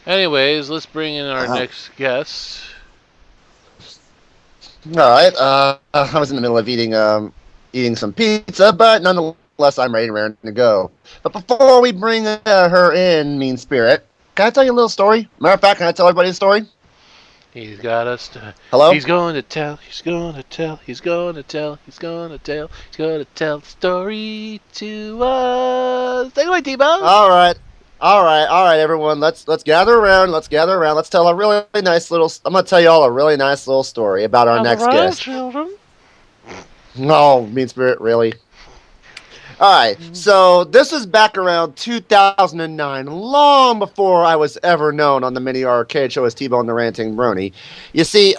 Anyways, let's bring in our next guest. All right. I was in the middle of eating some pizza, but nonetheless, I'm ready and raring to go. But before we bring her in, Mean Spirit, can I tell you a little story? Matter of fact, can I tell everybody a story? He's got us. Hello? He's going to tell. He's going to tell. He's going to tell. He's going to tell. He's going to tell the story to us. Take it away, Tbone. All right, everyone. Let's gather around. Let's gather around. Let's tell a really nice little. I'm gonna tell you all a really nice little story about our next guest. Children. No, Mean Spirit, really. All right, so this was back around 2009, long before I was ever known on the mini arcade show as Tbone the Ranting Brony. You see,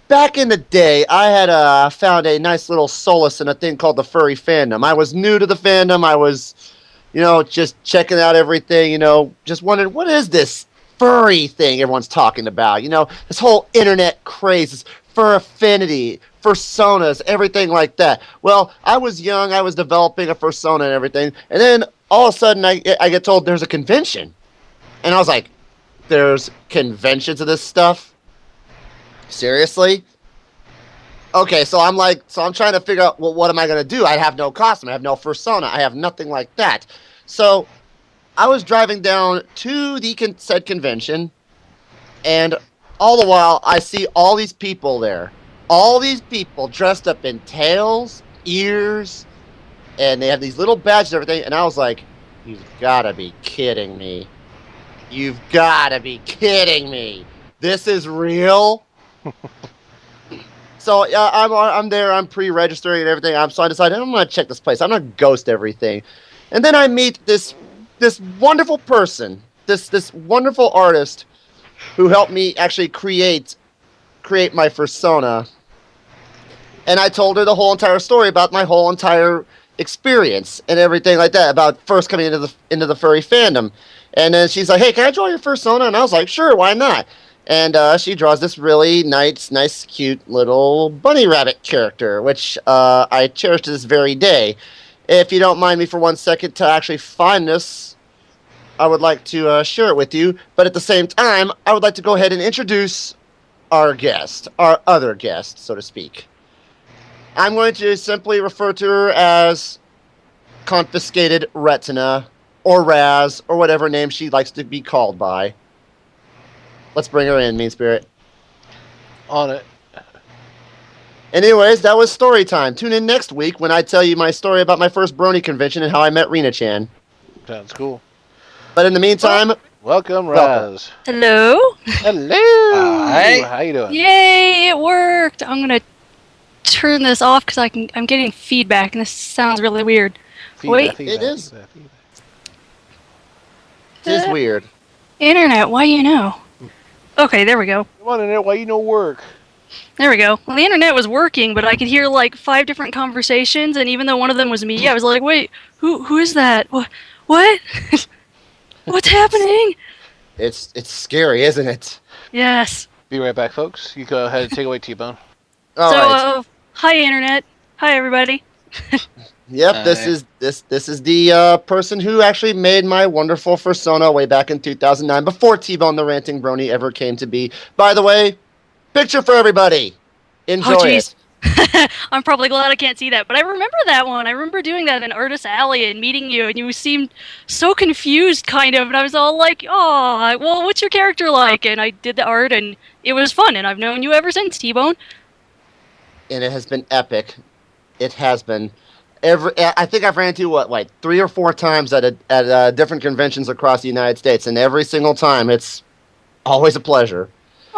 back in the day, I had found a nice little solace in a thing called the furry fandom. I was new to the fandom. I was, just checking out everything, just wondering, what is this furry thing everyone's talking about? This whole internet craze, this fur affinity, personas, everything like that. Well, I was young, I was developing a persona and everything, and then all of a sudden I get told there's a convention. And I was like, there's conventions of this stuff? Seriously? Okay, so I'm trying to figure out, well, what am I going to do? I have no costume, I have no persona, I have nothing like that. So I was driving down to the said convention, and all the while I see all these people there. All these people dressed up in tails, ears, and they have these little badges and everything, and I was like, you've got to be kidding me. You've got to be kidding me. This is real? So I'm there, I'm pre-registering and everything. So I decided I'm going to check this place. I'm going to ghost everything. And then I meet this wonderful person, this wonderful artist who helped me actually create my persona. And I told her the whole entire story about my whole entire experience and everything like that, about first coming into the furry fandom. And then she's like, hey, can I draw your persona? And I was like, sure, why not? And she draws this really nice, cute little bunny rabbit character, which I cherish to this very day. If you don't mind me for 1 second to actually find this, I would like to share it with you. But at the same time, I would like to go ahead and introduce our guest, our other guest, so to speak. I'm going to simply refer to her as ConfiscatedRetina, or Razz, or whatever name she likes to be called by. Let's bring her in, Mean Spirit. On it. Anyways, that was story time. Tune in next week when I tell you my story about my first Brony convention and how I met Rena-chan. Sounds cool. But in the meantime... Welcome, Razz. Hello. Hello. Hi. How you doing? Yay, it worked. I'm going to turn this off because I'm getting feedback and this sounds really weird. Wait. It is. It is weird. Internet, why you know? Okay, there we go. Come on, Internet, why you no work? There we go. Well, the internet was working, but I could hear like 5 different conversations, and even though one of them was me, I was like, wait, who is that? What? What's happening? It's scary, isn't it? Yes. Be right back, folks. You go ahead and take away Tbone. All right. Hi internet. Hi everybody. Yep, this is the person who actually made my wonderful persona way back in 2009, before Tbone the Ranting Brony ever came to be. By the way, picture for everybody. Enjoy it. I'm probably glad I can't see that, but I remember that one. I remember doing that in Artist Alley and meeting you, and you seemed so confused, kind of, and I was all like, oh, well, what's your character like? And I did the art, and it was fun, and I've known you ever since, Tbone. And it has been epic. It has been. I think I've ran into like 3 or 4 times at different conventions across the United States, and every single time it's always a pleasure.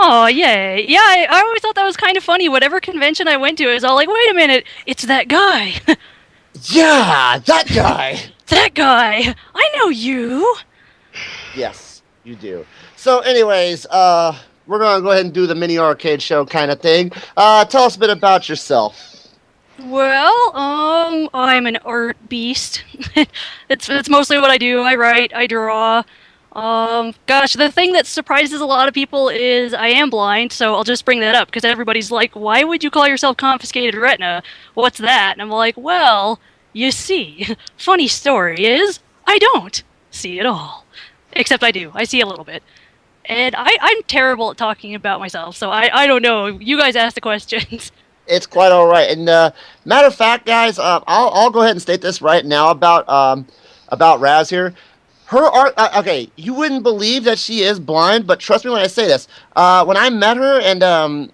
Oh, yay. Yeah, I always thought that was kind of funny. Whatever convention I went to, it was all like, wait a minute, it's that guy. Yeah, that guy. That guy. I know you. Yes, you do. So anyways, we're going to go ahead and do the mini arcade show kind of thing. Tell us a bit about yourself. Well, I'm an art beast. It's mostly what I do. I write, I draw. Gosh, the thing that surprises a lot of people is I am blind, so I'll just bring that up, because everybody's like, why would you call yourself Confiscated Retina? What's that? And I'm like, well, you see, funny story is, I don't see at all. Except I do. I see a little bit. And I'm terrible at talking about myself, so I don't know. You guys ask the questions. It's quite all right. And matter of fact, guys, I'll go ahead and state this right now about Razz here. Her art, okay, you wouldn't believe that she is blind, but trust me when I say this. When I met her and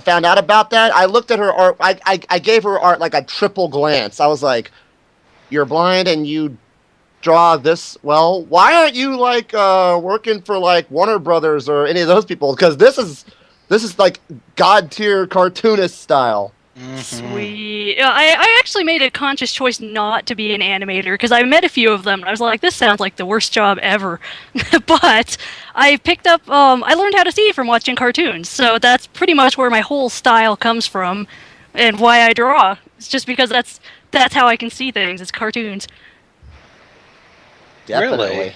found out about that, I looked at her art. I gave her art like a triple glance. I was like, "You're blind and you draw this well. Why aren't you like working for like Warner Brothers or any of those people? Because this is like god tier cartoonist style." Sweet. Yeah, I actually made a conscious choice not to be an animator because I met a few of them and I was like, this sounds like the worst job ever. But I picked up, I learned how to see from watching cartoons, so that's pretty much where my whole style comes from and why I draw. It's just because that's how I can see things. It's cartoons. Definitely. Really?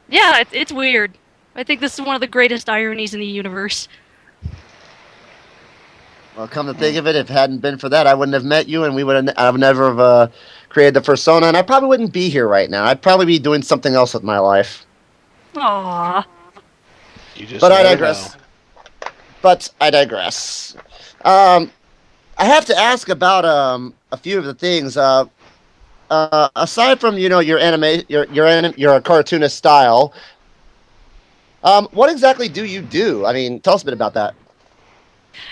Yeah, it's weird. I think this is one of the greatest ironies in the universe. Well, come to think of it, if it hadn't been for that, I wouldn't have met you, and I would never have created the persona, and I probably wouldn't be here right now. I'd probably be doing something else with my life. Aww. You just But I never digress. know. But I digress. I have to ask about a few of the things. Aside from your cartoonist style, what exactly do you do? I mean, tell us a bit about that.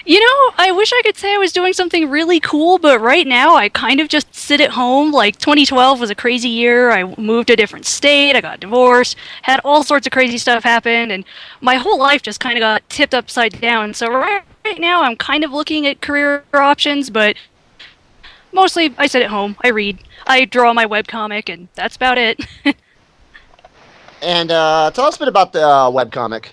You know, I wish I could say I was doing something really cool, but right now I kind of just sit at home. Like, 2012 was a crazy year. I moved to a different state, I got divorced, had all sorts of crazy stuff happen, and my whole life just kind of got tipped upside down. So right now I'm kind of looking at career options, but mostly I sit at home, I read, I draw my webcomic, and that's about it. And tell us a bit about the webcomic.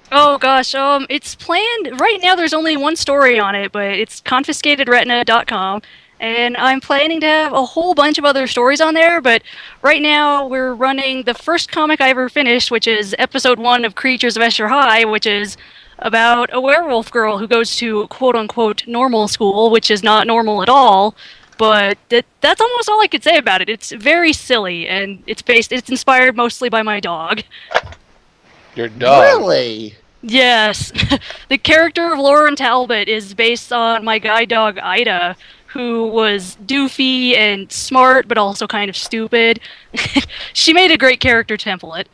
Oh gosh, it's planned. Right now there's only one story on it, but it's ConfiscatedRetina.com, and I'm planning to have a whole bunch of other stories on there, but right now we're running the first comic I ever finished, which is episode 1 of Creatures of Escher High, which is about a werewolf girl who goes to quote-unquote normal school, which is not normal at all, but that's almost all I could say about it. It's very silly, and it's inspired mostly by my dog. Your dog. Really? Yes. The character of Lauren Talbot is based on my guide dog, Ida, who was doofy and smart, but also kind of stupid. She made a great character template.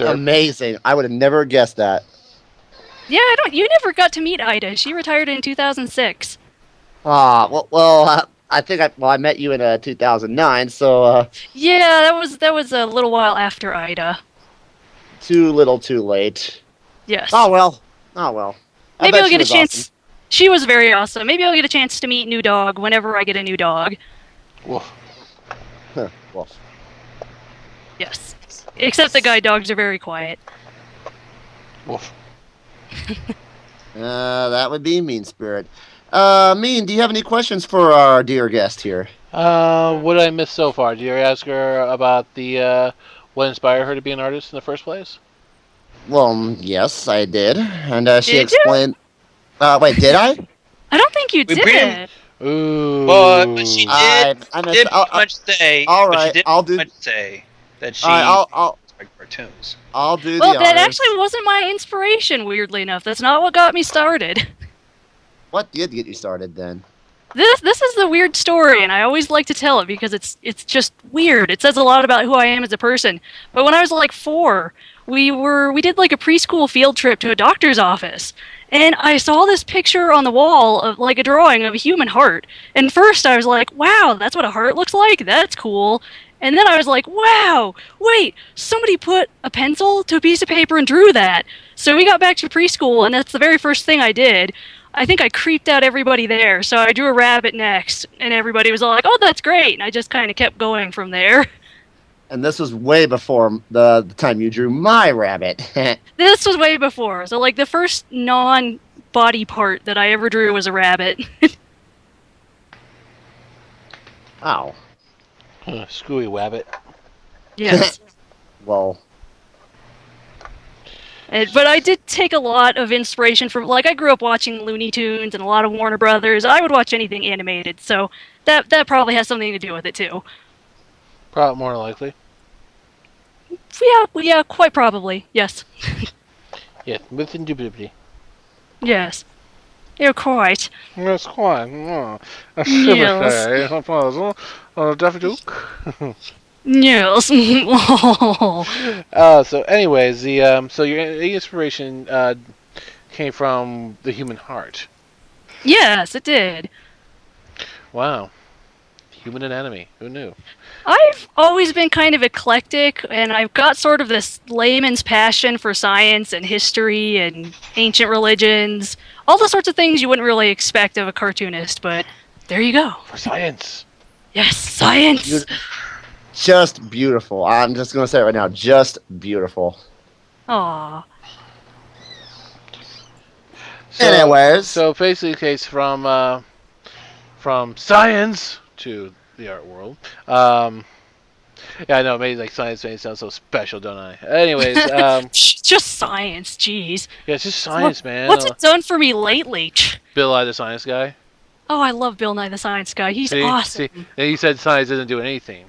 Amazing. I would have never guessed that. Yeah, you never got to meet Ida. She retired in 2006. I think I met you in 2009, so Yeah, that was a little while after Ida. too little, too late. Yes. Oh well. Oh well. Maybe I'll get a was chance. awesome. She was very awesome. Maybe I'll get a chance to meet new dog whenever I get a new dog. Woof. Huh, well, Yes. Except the guide dogs are very quiet. Woof. that would be Mean Spirit. Mean, do you have any questions for our dear guest here? What did I miss so far? Did you ask her about the what inspired her to be an artist in the first place? Well, yes, I did, and she Did you? explained. Wait, did I? I don't think you We did. pretty- Ooh. But she did. I missed. Did pretty much say. all but she right, did I'll pretty do- much say that she. All right, I'll cartoons. I'll do Well, the that honors. actually wasn't my inspiration, weirdly enough. That's not what got me started. What did get you started then? This is the weird story, and I always like to tell it because it's just weird. It says a lot about who I am as a person. But when I was like 4, we did like a preschool field trip to a doctor's office, and I saw this picture on the wall of like a drawing of a human heart. And first I was like, "Wow, that's what a heart looks like. That's cool." And then I was like, "Wow, wait, somebody put a pencil to a piece of paper and drew that." So we got back to preschool, and that's the very first thing I did. I think I creeped out everybody there, so I drew a rabbit next, and everybody was all like, "Oh, that's great," and I just kind of kept going from there. And this was way before the time you drew my rabbit. This was way before, so like the first non-body part that I ever drew was a rabbit. Ow. Screwy wabbit. Yes. Well, But I did take a lot of inspiration from, like, I grew up watching Looney Tunes and a lot of Warner Brothers. I would watch anything animated, so that probably has something to do with it, too. Probably more likely. yeah, quite probably. Yes. Yeah, with indubitably. Yes. You're quite. That's quite. Mm. I should Yes. say, a puzzle. Daffy Duke. Yes. So, anyways, so your inspiration came from the human heart. Yes, it did. Wow, human anatomy. Who knew? I've always been kind of eclectic, and I've got sort of this layman's passion for science and history and ancient religions, all the sorts of things you wouldn't really expect of a cartoonist, but there you go. For science. Yes, science! Just beautiful. I'm just gonna say it right now. Just beautiful. Aww. Anyways. So basically, case from science to the art world. Yeah, I know. Maybe like science makes it sound so special, don't I? Anyways, Just science, jeez. yeah, it's just science, man. What's it done for me lately? Bill Nye, the science guy. Oh, I love Bill Nye the Science Guy. He's awesome. See, and he said science isn't doing anything.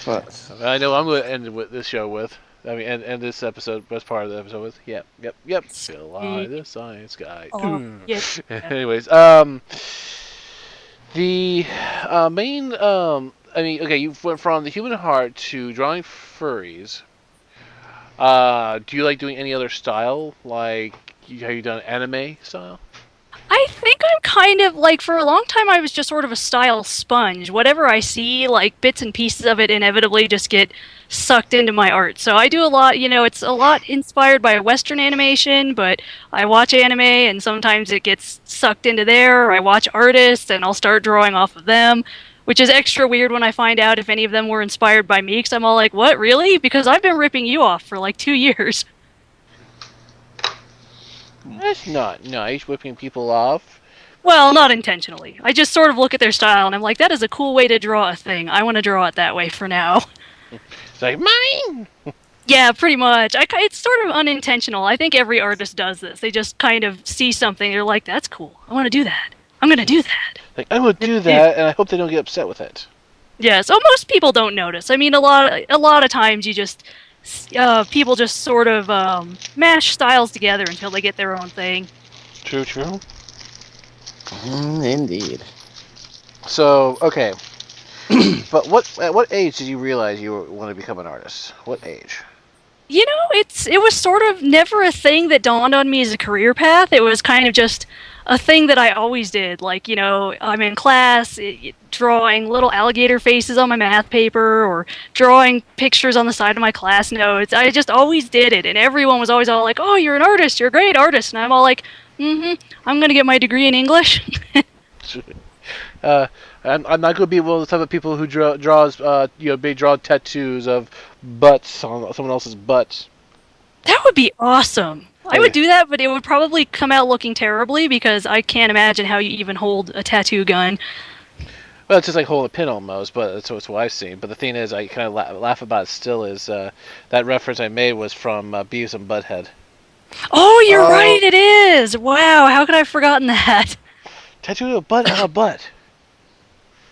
I know I'm going to end with this show with. I mean, end this episode, best part of the episode with. Yep. Bill Nye, the science guy. Oh, yes. Anyways, the main, I mean, okay, you went from the human heart to drawing furries. Do you like doing any other style? Like, have you done anime style? I think I'm kind of like, for a long time I was just sort of a style sponge. Whatever I see, like bits and pieces of it inevitably just get sucked into my art. So I do a lot, it's a lot inspired by Western animation, but I watch anime and sometimes it gets sucked into there, or I watch artists and I'll start drawing off of them, which is extra weird when I find out if any of them were inspired by me, because I'm all like, what, really? Because I've been ripping you off for like 2 years. That's not nice, whipping people off. Well, not intentionally. I just sort of look at their style and I'm like, that is a cool way to draw a thing. I want to draw it that way for now. It's like, mine! Yeah, pretty much. It's sort of unintentional. I think every artist does this. They just kind of see something, they're like, that's cool. I want to do that. I'm going to do that. Like, I would do that, and I hope they don't get upset with it. Yeah, so most people don't notice. I mean, a lot of times you just... people just sort of mash styles together until they get their own thing. True. Indeed. So, okay. But at what age did you realize you want to become an artist? What age? It was sort of never a thing that dawned on me as a career path. It was kind of just a thing that I always did. Like, I'm in class, drawing little alligator faces on my math paper, or drawing pictures on the side of my class notes. I just always did it, and everyone was always all like, oh, you're an artist, you're a great artist. And I'm all like, I'm going to get my degree in English. I'm not going to be one of the type of people who draws, draw tattoos of butts on someone else's butt. That would be awesome. I would do that, but it would probably come out looking terribly because I can't imagine how you even hold a tattoo gun. Well, it's just like holding a pin almost, but that's what I've seen. But the thing is, I kind of laugh about it still is that reference I made was from Beavis and Butthead. Oh, you're right, it is! Wow, how could I have forgotten that? Tattoo a butt on a butt.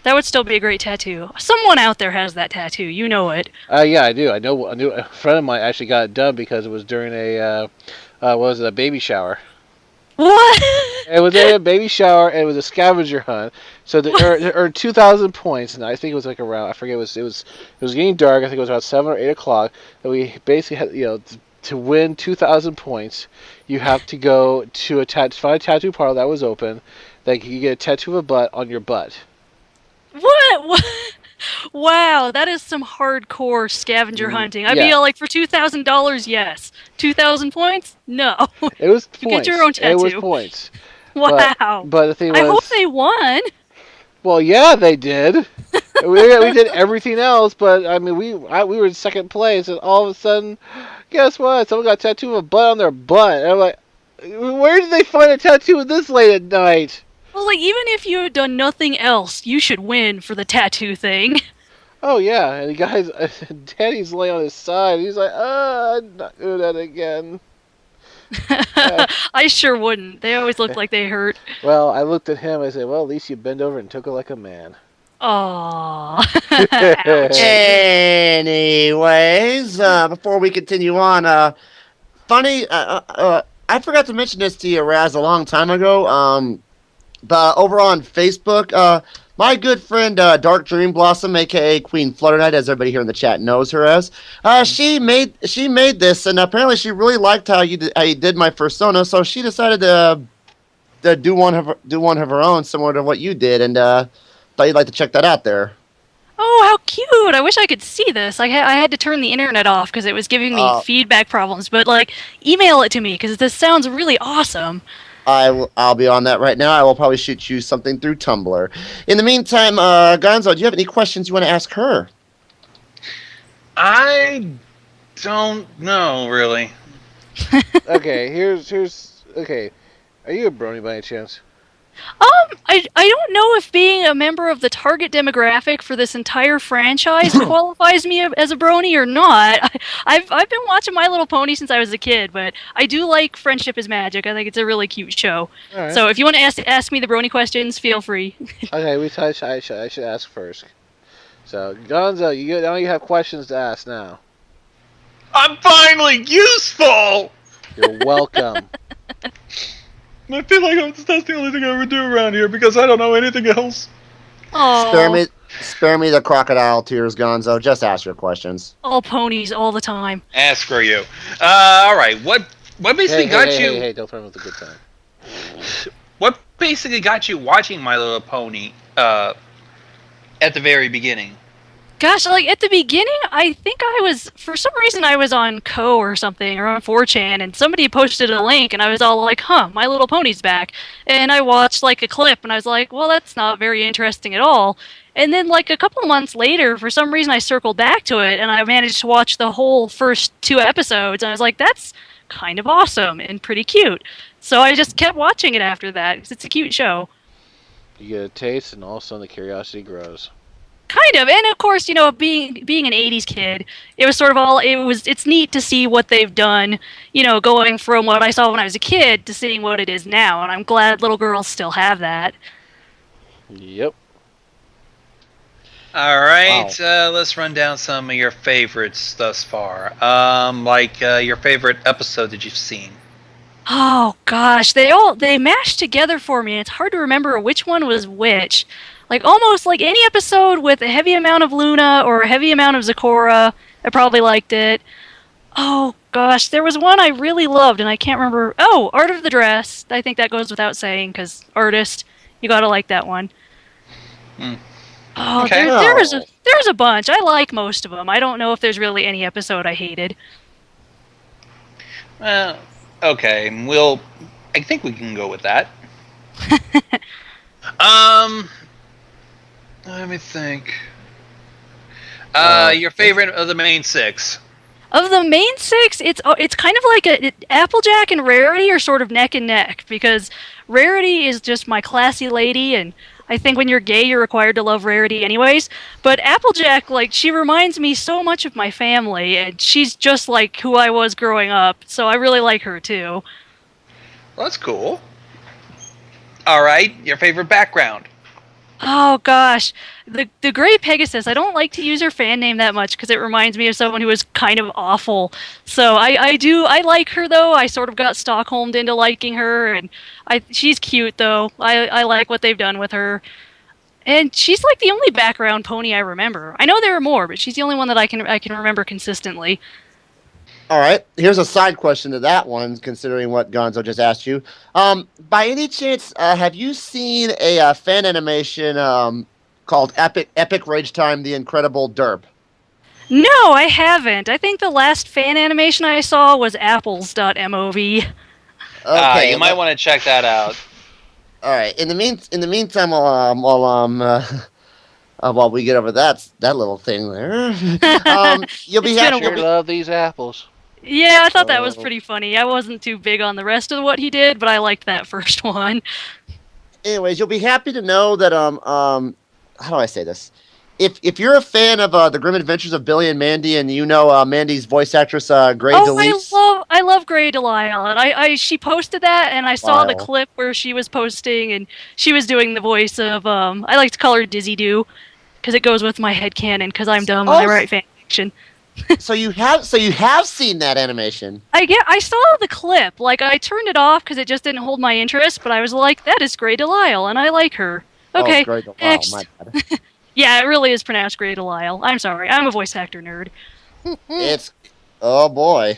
That would still be a great tattoo. Someone out there has that tattoo, you know it. Yeah, I do. I knew a friend of mine actually got it done because it was during a a baby shower. What? It was a baby shower, and it was a scavenger hunt. So they earned 2,000 points, and I think it was like around, I forget, it was getting dark. I think it was about 7 or 8 o'clock. And we basically had, to win 2,000 points, you have to go to find a tattoo parlor that was open. Like, you get a tattoo of a butt on your butt. What? Wow, that is some hardcore scavenger hunting. I'd be all like, for $2,000, yes. 2,000 points? No. It was You points. get your own tattoo. It was points. Wow. But the thing was, I hope they won. Well, yeah, they did. we did everything else, but I mean, we were in second place, and all of a sudden, guess what? Someone got a tattoo of a butt on their butt. And I'm like, where did they find a tattoo of this late at night? Well, like, even if you had done nothing else, you should win for the tattoo thing. Oh, yeah, and the guy's, Daddy's laying on his side. He's like, I'm not doing that again. I sure wouldn't. They always look like they hurt. Well, I looked at him, I said, well, at least you bend over and took it like a man. Aww. Ouch. Anyways, before we continue on, funny, I forgot to mention this to you, Razz, a long time ago. But over on Facebook, my good friend Dark Dream Blossom, aka Queen Flutter Knight, as everybody here in the chat knows her as, she made this, and apparently she really liked how you did my persona, so she decided to do one of her own, similar to what you did, and thought you'd like to check that out there. Oh, how cute! I wish I could see this. I had to turn the internet off because it was giving me feedback problems. But like, email it to me because this sounds really awesome. I'll be on that right now. I will probably shoot you something through Tumblr. In the meantime, Gonzo, do you have any questions you want to ask her? I don't know, really. Okay, here's okay. Are you a brony by any chance? I don't know if being a member of the target demographic for this entire franchise qualifies me as a brony or not. I've been watching My Little Pony since I was a kid, but I do like Friendship is Magic. I think it's a really cute show. Right. So if you want to ask me the brony questions, feel free. Okay, I should ask first. So Gonzo, now you have questions to ask now. I'm finally useful. You're welcome. I feel like that's the only thing I ever do around here because I don't know anything else. Aww. Spare me the crocodile tears, Gonzo. Just ask your questions. All ponies, all the time. Screw you. All right. What basically got you? Hey, don't throw him with a good time. What basically got you watching My Little Pony at the very beginning? Gosh, like at the beginning, I think for some reason I was on Co or something, or on 4chan, and somebody posted a link, and I was all like, huh, My Little Pony's back. And I watched like a clip, and I was like, well, that's not very interesting at all. And then like a couple months later, for some reason I circled back to it, and I managed to watch the whole first 2 episodes, and I was like, that's kind of awesome and pretty cute. So I just kept watching it after that, because it's a cute show. You get a taste, and all of a sudden the curiosity grows. Kind of, and of course, you know, being an '80s kid, it was sort of it's neat to see what they've done, you know, going from what I saw when I was a kid to seeing what it is now, and I'm glad little girls still have that. Yep. All right, wow. Let's run down some of your favorites thus far. Like your favorite episode that you've seen. Oh gosh, they mashed together for me, and it's hard to remember which one was which. Like, almost like any episode with a heavy amount of Luna or a heavy amount of Zecora, I probably liked it. Oh, gosh, there was one I really loved, and I can't remember. Oh, Art of the Dress. I think that goes without saying, because artist, you gotta like that one. Oh, okay. there was a bunch. I like most of them. I don't know if there's really any episode I hated. Okay, I think we can go with that. Let me think. Your favorite of the main 6? Of the main 6, it's kind of like Applejack and Rarity are sort of neck and neck, because Rarity is just my classy lady, and I think when you're gay, you're required to love Rarity anyways. But Applejack, like, she reminds me so much of my family, and she's just like who I was growing up, so I really like her too. Well, that's cool. All right, your favorite background? Oh gosh, the Gray Pegasus. I don't like to use her fan name that much because it reminds me of someone who was kind of awful. So I like her though. I sort of got Stockholmed into liking her, and she's cute though. I like what they've done with her, and she's like the only background pony I remember. I know there are more, but she's the only one that I can remember consistently. All right, here's a side question to that one, considering what Gonzo just asked you. By any chance, have you seen a fan animation called Epic Rage Time: The Incredible Derp? No, I haven't. I think the last fan animation I saw was apples.mov. Okay, you might want to check that out. All right. In the meantime, while we get over that little thing there, you'll be happy. Sure love these apples. Yeah, I thought that was pretty funny. I wasn't too big on the rest of what he did, but I liked that first one. Anyways, you'll be happy to know that how do I say this? If you're a fan of the Grim Adventures of Billy and Mandy, and you know Mandy's voice actress Gray Delise. I love Gray Delisle, and she posted that, and I saw the clip where she was posting, and she was doing the voice of I like to call her Dizzy Doo, because it goes with my headcanon, because I'm dumb and Oh, I write fan fiction. So you have seen that animation. I saw the clip. Like, I turned it off because it just didn't hold my interest, but I was like, that is Grey Delisle, and I like her. Oh, Okay, great! Wow, next. my bad. Yeah, it really is pronounced Grey Delisle. I'm sorry, I'm a voice actor nerd. It's oh boy.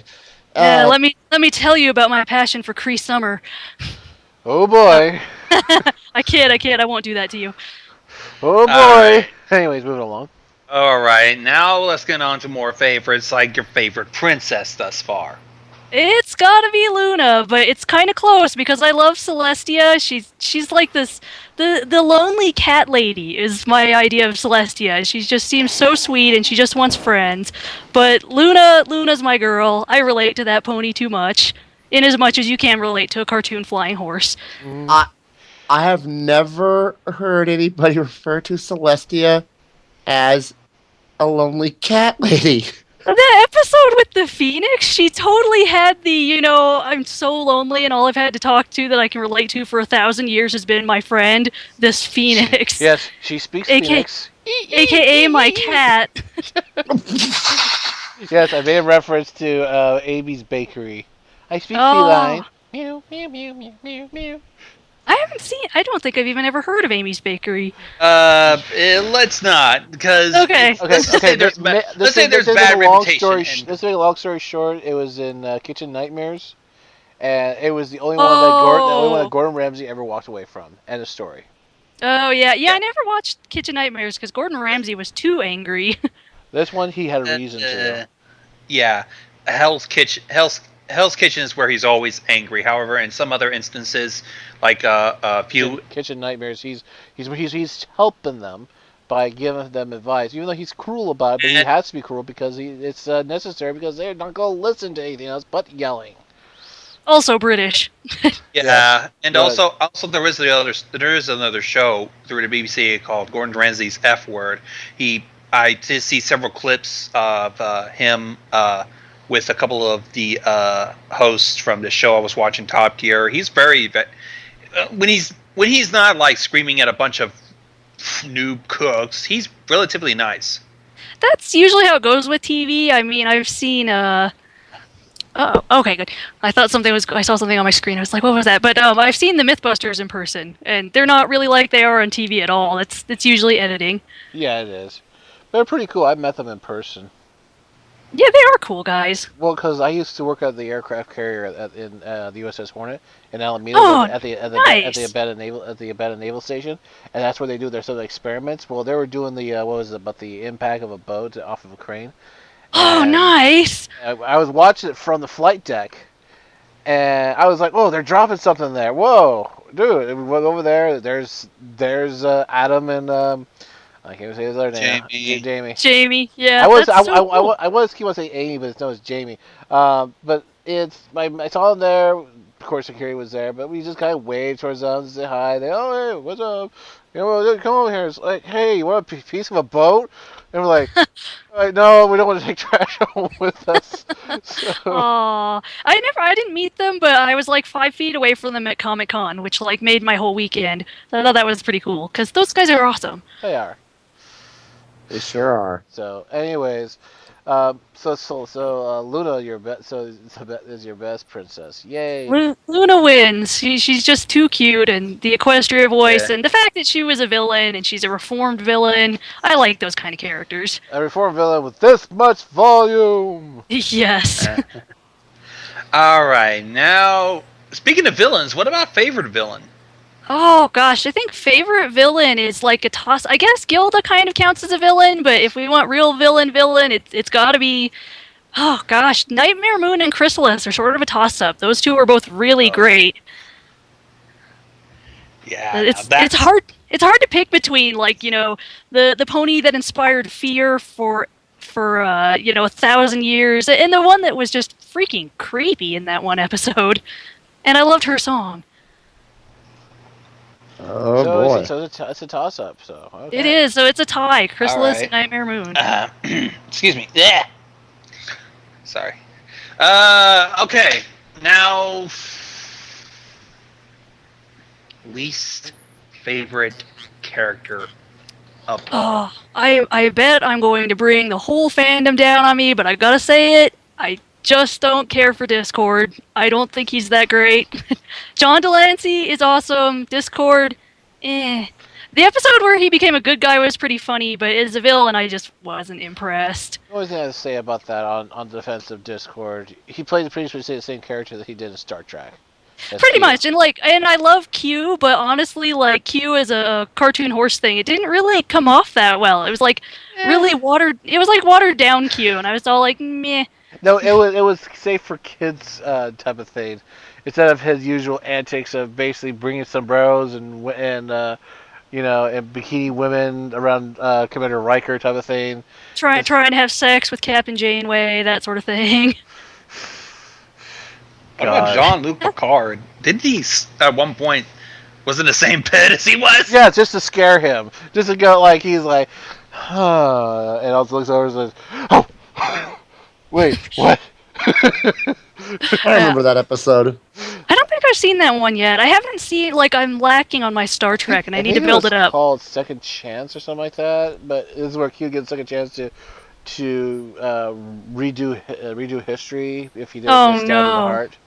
Let me tell you about my passion for Cree Summer. Oh boy. I kid, I won't do that to you. Oh boy. Alright. Anyways, moving along. All right, now let's get on to more favorites, like your favorite princess thus far. It's gotta be Luna, but it's kind of close because I love Celestia. She's like this, the lonely cat lady is my idea of Celestia. She just seems so sweet and she just wants friends. But Luna's my girl. I relate to that pony too much, in as much as you can relate to a cartoon flying horse. I have never heard anybody refer to Celestia as a lonely cat lady. The episode with the Phoenix, she totally had the, I'm so lonely and all I've had to talk to that I can relate to for 1,000 years has been my friend, this Phoenix. Yes, she speaks Phoenix. AKA my cat. Yes, I made a reference to Amy's Bakery. I speak Oh. feline. Mew, mew, mew, mew, mew, mew. I don't think I've even ever heard of Amy's Bakery. Let's not, because Okay. let's say there's bad reputation. Let's make a long story short. It was in Kitchen Nightmares, and it was the only one that Gordon Ramsay ever walked away from. End of story. Oh, yeah. I never watched Kitchen Nightmares because Gordon Ramsay was too angry. This one he had a reason to. Yeah, Hell's Kitchen is where he's always angry. However, in some other instances, like a few Kitchen Nightmares, he's helping them by giving them advice, even though he's cruel about it. But he has to be cruel because it's necessary because they're not going to listen to anything else but yelling. Also British. Yeah, Yes, and but- also there is another show through the BBC called Gordon Ramsay's F Word. I did see several clips of him with a couple of the hosts from the show I was watching, Top Gear. He's very when he's not like screaming at a bunch of noob cooks, he's relatively nice. That's usually how it goes with TV. I mean, I've seen oh, okay, good. I saw something on my screen. I was like, what was that? But I've seen the Mythbusters in person, and they're not really like they are on TV at all. It's usually editing. Yeah, it is. They're pretty cool. I met them in person. Yeah, they are cool guys. Well, because I used to work at the aircraft carrier in the USS Hornet in Alameda at the Abetta Naval Station, and that's where they do their sort of experiments. Well, they were doing about the impact of a boat off of a crane. Oh, And nice. I was watching it from the flight deck, and I was like, "Oh, they're dropping something there! Whoa, dude!" And we went over there. There's Adam and I can't even say his other name. Jamie, yeah. I was keep on saying Amy, but it's Jamie. But I saw him there. Of course, security was there, but we just kind of waved towards them, say hi. They, oh hey, what's up? Come over here. It's like, hey, you want a piece of a boat? And we're like, no, we don't want to take trash home with us. So, Aw. I didn't meet them, but I was like 5 feet away from them at Comic-Con, which like made my whole weekend. So I thought that was pretty cool because those guys are awesome. they are. They sure are. So, anyways, so Luna, is your best princess. Yay! Luna wins. She's just too cute, and the Equestria voice, and the fact that she was a villain and she's a reformed villain. I like those kind of characters. A reformed villain with this much volume. Yes. All right, now speaking of villains, what about favorite villain? Oh gosh, I think favorite villain is like a toss. I guess Gilda kind of counts as a villain, but if we want real villain, it's got to be. Oh gosh, Nightmare Moon and Chrysalis are sort of a toss-up. Those two are both really great. Yeah, It's hard. It's hard to pick between the pony that inspired fear for 1,000 years, and the one that was just freaking creepy in that one episode. And I loved her song. Oh boy. It's a toss-up. So okay. It is. So it's a tie. Chrysalis All right. and Nightmare Moon. Excuse me. Yeah. Sorry. Okay. Now, least favorite character I bet I'm going to bring the whole fandom down on me, but I gotta say it. I just don't care for Discord. I don't think he's that great. John Delancey is awesome. Discord, eh. The episode where he became a good guy was pretty funny, but as a villain, I just wasn't impressed. The only thing I have to say about that on the defense of Discord, he played pretty much the same character that he did in Star Trek. Pretty much, and I love Q, but honestly, like Q as a cartoon horse thing, it didn't really come off that well. It was like really watered. It was like watered down Q, and I was all like, meh. No, it was safe for kids type of thing, instead of his usual antics of basically bringing sombreros and and bikini women around Commander Riker type of thing. Trying to have sex with Captain Janeway, that sort of thing. What about Jean-Luc Picard? Didn't he at one point was in the same pit as he was? Yeah, just to scare him, just to go like he's like, huh, and also looks over and says, "Oh, wait, what?" I remember that episode. I don't think I've seen that one yet. I haven't seen, I'm lacking on my Star Trek, and I need to build it up. It's called Second Chance or something like that, but this is where Q gets a second chance to redo history if he doesn't get stabbed in the heart.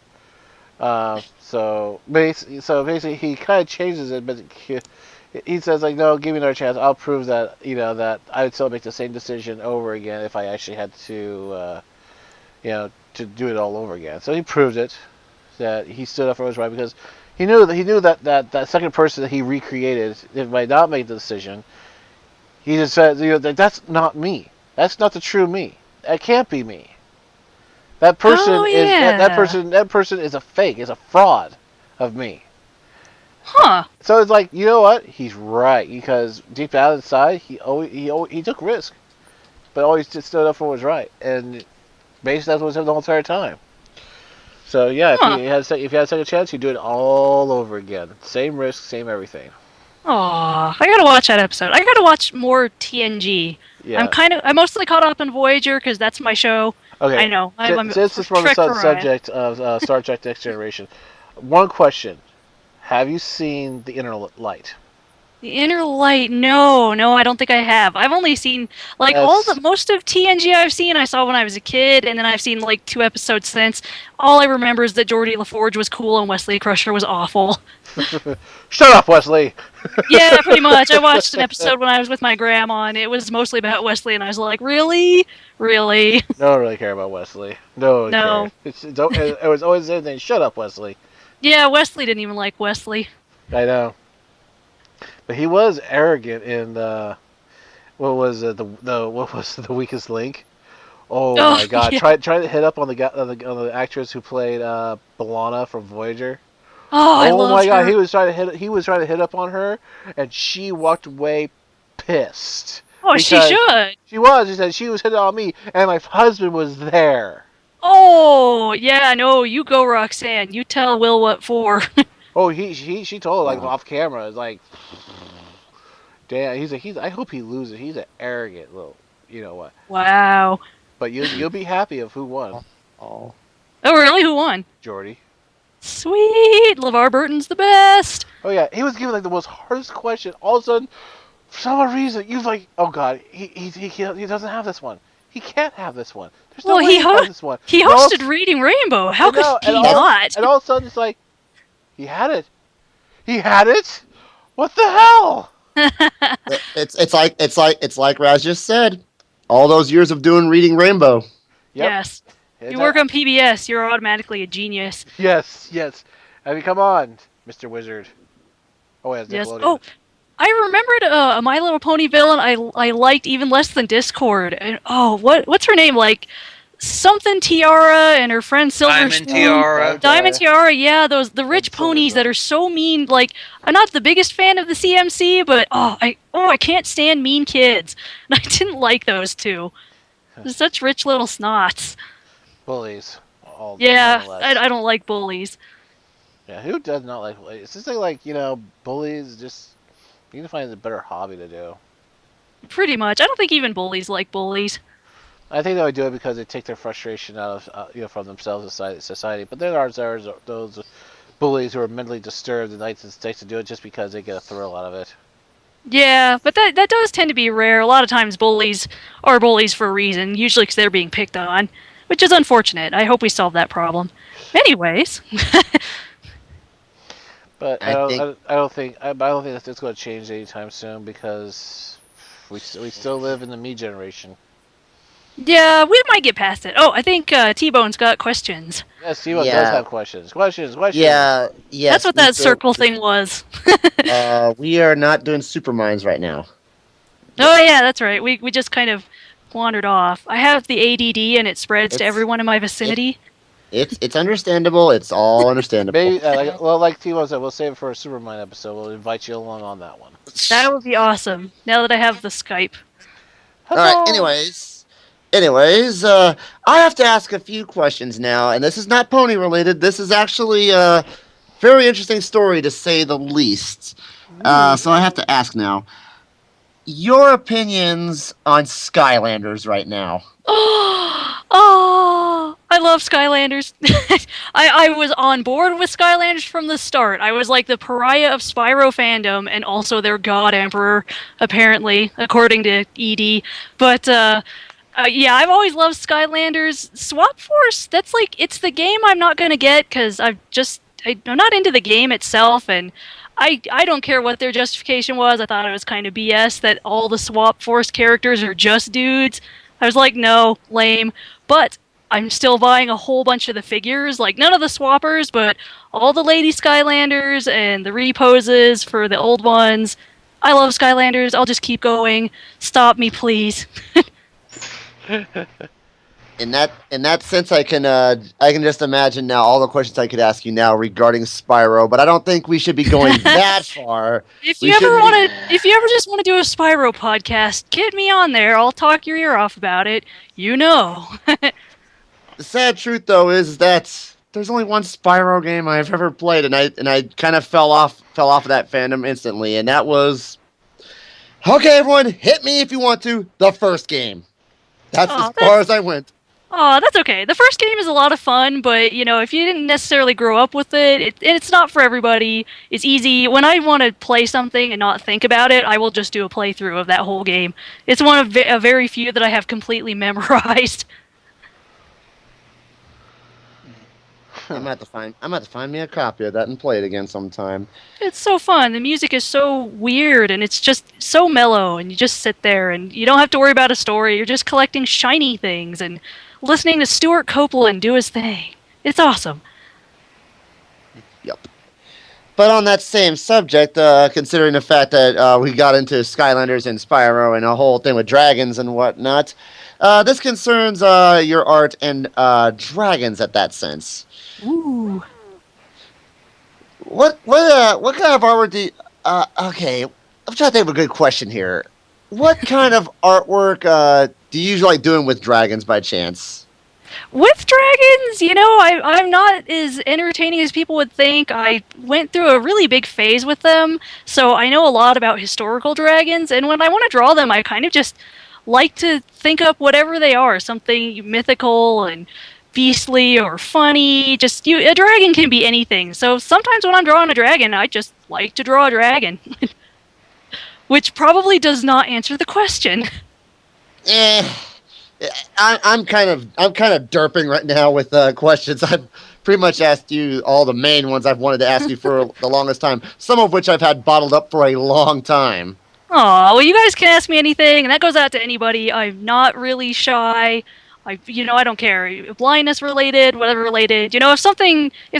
So basically, he kind of changes it, but he says like, "No, give me another chance. I'll prove that that I would still make the same decision over again if I actually had to to do it all over again." So he proved it, that he stood up for what was right, because he knew that second person that he recreated, it might not make the decision. He just said, that's not me. That's not the true me. That can't be me. That person that person is a fake, is a fraud of me. Huh. So it's like, you know what? He's right, because deep down inside, he took risk, but always just stood up for what was right, and basically that's what was him the whole entire time. So yeah, if you had a second chance, you'd do it all over again. Same risk, same everything. Aw, I gotta watch that episode. I gotta watch more TNG. Yeah. I'm mostly caught up in Voyager because that's my show. Okay. I know. Since it's on the subject of Star Trek Next Generation, one question: have you seen The Inner Light? The Inner Light? No, I don't think I have. I've only seen most of TNG I've seen. I saw when I was a kid, and then I've seen 2 episodes since. All I remember is that Geordie LaForge was cool and Wesley Crusher was awful. Shut up, Wesley. Yeah, pretty much. I watched an episode when I was with my grandma, and it was mostly about Wesley, and I was like, really? Really? No one really cared about Wesley. No. It was always the same thing. Shut up, Wesley. Yeah, Wesley didn't even like Wesley. I know. But he was arrogant in what was the weakest link? Oh my God! Yeah. Try to hit up on the actress who played B'Elanna from Voyager. Oh my God! Her. He was trying to hit up on her, and she walked away pissed. Oh, she should. She was. She said she was hitting on me, and my husband was there. Oh yeah, no, you go, Roxanne. You tell Will what for. Oh, she told her, off camera. It's like, damn. I hope he loses. He's an arrogant little, you know what? Wow. But you'll be happy of who won. Oh, really? Who won? Geordie. Sweet. LeVar Burton's the best. Oh yeah, he was given the most hardest question. All of a sudden, for some reason, you're like, oh God, he doesn't have this one. He can't have this one. There's no way he has this one. He hosted Reading Rainbow. How could he not? And all of a sudden, it's like, he had it. He had it. What the hell? It's like Razz just said. All those years of doing Reading Rainbow. Yep. Yes. You work on PBS, you're automatically a genius. Yes. I mean, come on, Mr. Wizard. Oh, yeah, yes. Oh, I remembered a My Little Pony villain I liked even less than Discord. And, what's her name? Something Tiara and her friend Silverstone. Diamond Tiara, yeah, the rich ponies that are so mean. I'm not the biggest fan of the CMC, but I can't stand mean kids. And I didn't like those two. They're such rich little snots. Bullies. Yeah, I don't like bullies. Yeah, who does not like bullies? It's just like bullies. Just you need to find a better hobby to do. Pretty much. I don't think even bullies like bullies. I think they would do it because they take their frustration out of from themselves and society. But there are those bullies who are mentally disturbed and like to do it just because they get a thrill out of it. Yeah, but that does tend to be rare. A lot of times bullies are bullies for a reason, usually because they're being picked on, which is unfortunate. I hope we solve that problem. Anyways, But I think I don't think that's going to change anytime soon because we still live in the me generation. yeah, we might get past it. Oh, I think T-Bone's got questions. Yes, Steve does yeah, have questions. Questions. yeah, That's yes. what that circle thing was. We are not doing Superminds right now. Oh yeah, that's right. We just kind of wandered off. I have the ADD and it spreads to It's everyone in my it, vicinity. it's understandable. It's all understandable. Maybe like T said, we'll save it for a Superman episode. We'll invite you along on that one. That would be awesome. Now that I have the Skype. All right. Huzzah! I have to ask a few questions now, and this is not pony related. This is actually a very interesting story to say the least. So I have to ask now. Your opinions on Skylanders right now. Oh, I love Skylanders. I was on board with Skylanders from the start. I was like the pariah of Spyro fandom and also their god emperor, apparently, according to ED. But yeah, I've always loved Skylanders. Swap Force, that's like, it's the game I'm not going to get because I'm not into the game itself, and I don't care what their justification was. I thought it was kind of BS that all the Swap Force characters are just dudes. I was like, no, lame. But I'm still buying a whole bunch of the figures, like none of the swappers, but all the Lady Skylanders and the reposes for the old ones. I love Skylanders. I'll just keep going. Stop me, please. In that sense, I can just imagine now all the questions I could ask you now regarding Spyro, but I don't think we should be going that far. If We you ever shouldn't want to, if you ever just want to do a Spyro podcast, get me on there. I'll talk your ear off about it. You know. The sad truth, though, is that there's only one Spyro game I've ever played, and I kind of fell off of that fandom instantly, and that was okay. Everyone, hit me if you want to. The first game. That's Aw, as far as I went. Oh, that's okay. The first game is a lot of fun, but you know, if you didn't necessarily grow up with it's not for everybody. It's easy. When I want to play something and not think about it, I will just do a playthrough of that whole game. It's one of a very few that I have completely memorized. I'm gonna have to find me a copy of that and play it again sometime. It's so fun. The music is so weird and it's just so mellow, and you just sit there and you don't have to worry about a story. You're just collecting shiny things and listening to Stuart Copeland do his thing. It's awesome. Yep. But on that same subject, considering the fact that we got into Skylanders and Spyro and a whole thing with dragons and whatnot, this concerns your art and dragons at that sense. Ooh. What kind of artwork do you, okay, I'm trying to think of a good question here. What kind of artwork do you usually like doing with dragons by chance? With dragons, you know, I'm not as entertaining as people would think. I went through a really big phase with them, so I know a lot about historical dragons, and when I want to draw them, I kind of just like to think up whatever they are, something mythical and beastly or funny. A dragon can be anything. So sometimes when I'm drawing a dragon, I just like to draw a dragon. Which probably does not answer the question. Eh, I'm kind of derping right now with questions. I've pretty much asked you all the main ones I've wanted to ask you for the longest time. Some of which I've had bottled up for a long time. Aw, well, you guys can ask me anything, and that goes out to anybody. I'm not really shy. I don't care. Blindness related, whatever related. You know, if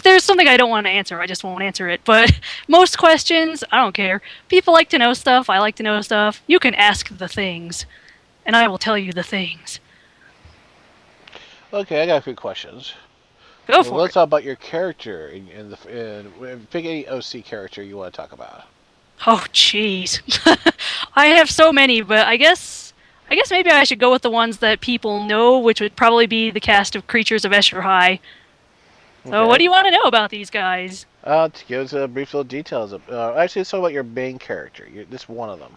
there's something I don't want to answer, I just won't answer it. But most questions, I don't care. People like to know stuff. I like to know stuff. You can ask the things, and I will tell you the things. Okay, I got a few questions. Go for Let's it. talk about your character pick any OC character you want to talk about. Oh, jeez. I have so many, but I guess maybe I should go with the ones that people know, which would probably be the cast of Creatures of Escher High. So, what do you want to know about these guys? To give us a brief little details. Actually, let's talk about your main character. Just one of them.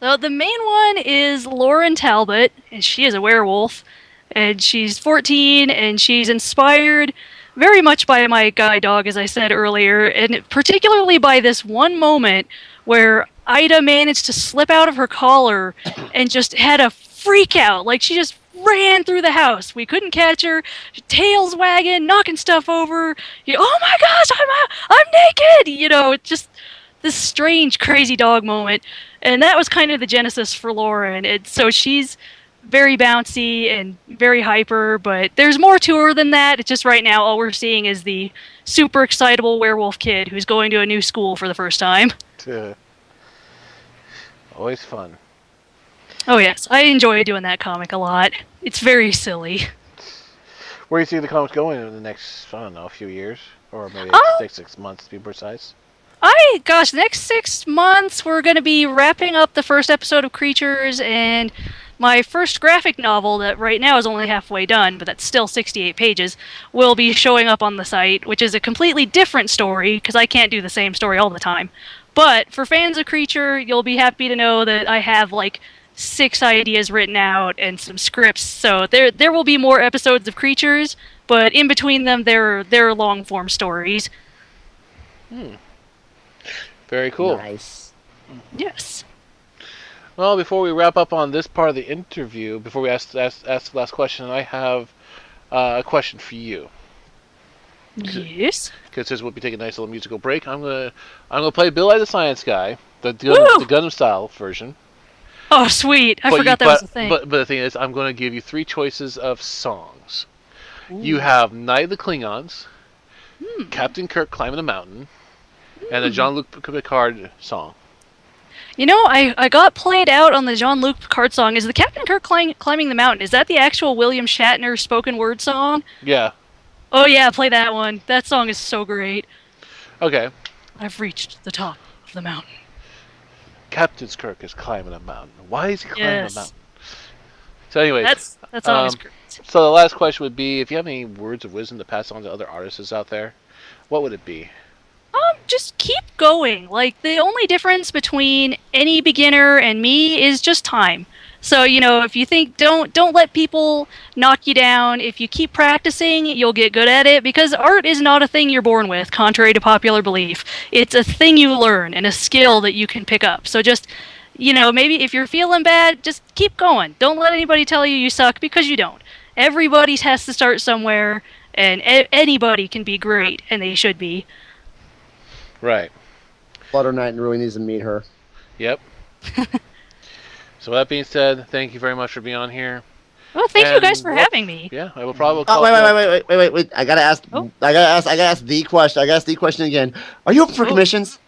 So, the main one is Lauren Talbot, and she is a werewolf, and she's 14, and she's inspired very much by my guide dog, as I said earlier, and particularly by this one moment where Ida managed to slip out of her collar and just had a freak out. Like, she just ran through the house. We couldn't catch her. Tails wagging, knocking stuff over. Oh my gosh, I'm naked! It's just this strange, crazy dog moment. And that was kind of the genesis for Lauren. So she's very bouncy and very hyper, but there's more to her than that. It's just right now all we're seeing is the super excitable werewolf kid who's going to a new school for the first time. Always fun. Oh yes, I enjoy doing that comic a lot. It's very silly. Where do you see the comics going in the next, I don't know, a few years? Or maybe 6 months to be precise? The next 6 months we're going to be wrapping up the first episode of Creatures, and my first graphic novel that right now is only halfway done, but that's still 68 pages, will be showing up on the site, which is a completely different story, because I can't do the same story all the time. But for fans of Creature, you'll be happy to know that I have, 6 ideas written out and some scripts, so there will be more episodes of Creatures, but in between them, they're long-form stories. Very cool. Nice. Yes. Well, before we wrap up on this part of the interview, before we ask the last question, I have a question for you. Yes. Because since we'll be taking a nice little musical break, I'm gonna play Bill I the Science Guy, the Gundam style version. Oh, sweet! I forgot that was a thing. But the thing is, I'm going to give you 3 choices of songs. Ooh. You have Night of the Klingons, Captain Kirk Climbing a Mountain, and the Jean-Luc Picard song. I got played out on the Jean-Luc Picard song. Is the Captain Kirk Climbing the Mountain, is that the actual William Shatner spoken word song? Yeah. Oh yeah, play that one. That song is so great. Okay. I've reached the top of the mountain. Captain Kirk is climbing a mountain. Why is he climbing a mountain? So anyway, that song is great. So the last question would be, if you have any words of wisdom to pass on to other artists out there, what would it be? Just keep going. The only difference between any beginner and me is just time. So, if you think, don't let people knock you down. If you keep practicing, you'll get good at it, because art is not a thing you're born with, contrary to popular belief. It's a thing you learn and a skill that you can pick up. So just, maybe if you're feeling bad, just keep going. Don't let anybody tell you suck, because you don't. Everybody has to start somewhere, and anybody can be great, and they should be. Right. Flutter Knight really needs to meet her. Yep. So that being said, thank you very much for being on here. Well, thank you guys for having me. Yeah, I will probably. Wait! I gotta ask. Oh. I gotta ask the question. I gotta ask the question again. Are you open for commissions?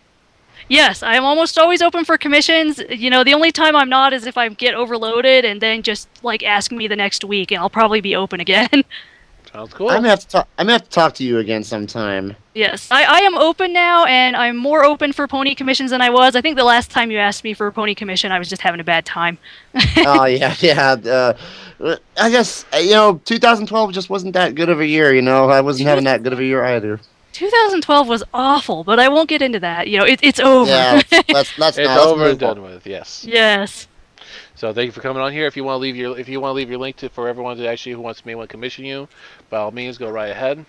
Yes, I'm almost always open for commissions. The only time I'm not is if I get overloaded, and then just ask me the next week, and I'll probably be open again. Sounds cool. I'm gonna have to talk to you again sometime. Yes, I am open now, and I'm more open for pony commissions than I was. I think the last time you asked me for a pony commission, I was just having a bad time. Oh yeah. I guess 2012 just wasn't that good of a year. I wasn't having that good of a year either. 2012 was awful, but I won't get into that. It's over. Yeah, let's it's over and done with. Yes. Yes. So thank you for coming on here. If you want to leave your link for everyone who wants to commission you, by all means, go right ahead.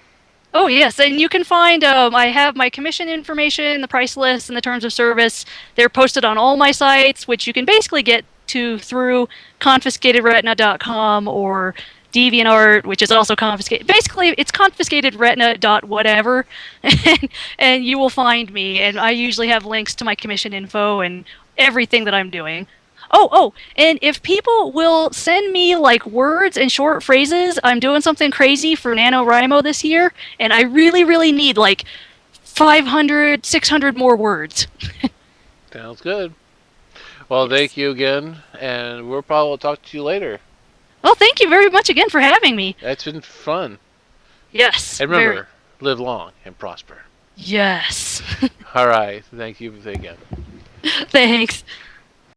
Oh yes, and you can find I have my commission information, the price list, and the terms of service. They're posted on all my sites, which you can basically get to through ConfiscatedRetina.com or DeviantArt, which is also confiscated. Basically, it's ConfiscatedRetina.whatever, and you will find me. And I usually have links to my commission info and everything that I'm doing. Oh, and if people will send me words and short phrases, I'm doing something crazy for NaNoWriMo this year, and I really, really need 500, 600 more words. Sounds good. Well, thank you again, and we'll probably talk to you later. Well, thank you very much again for having me. It's been fun. Yes. And remember, live long and prosper. Yes. All right. Thank you again. Thanks.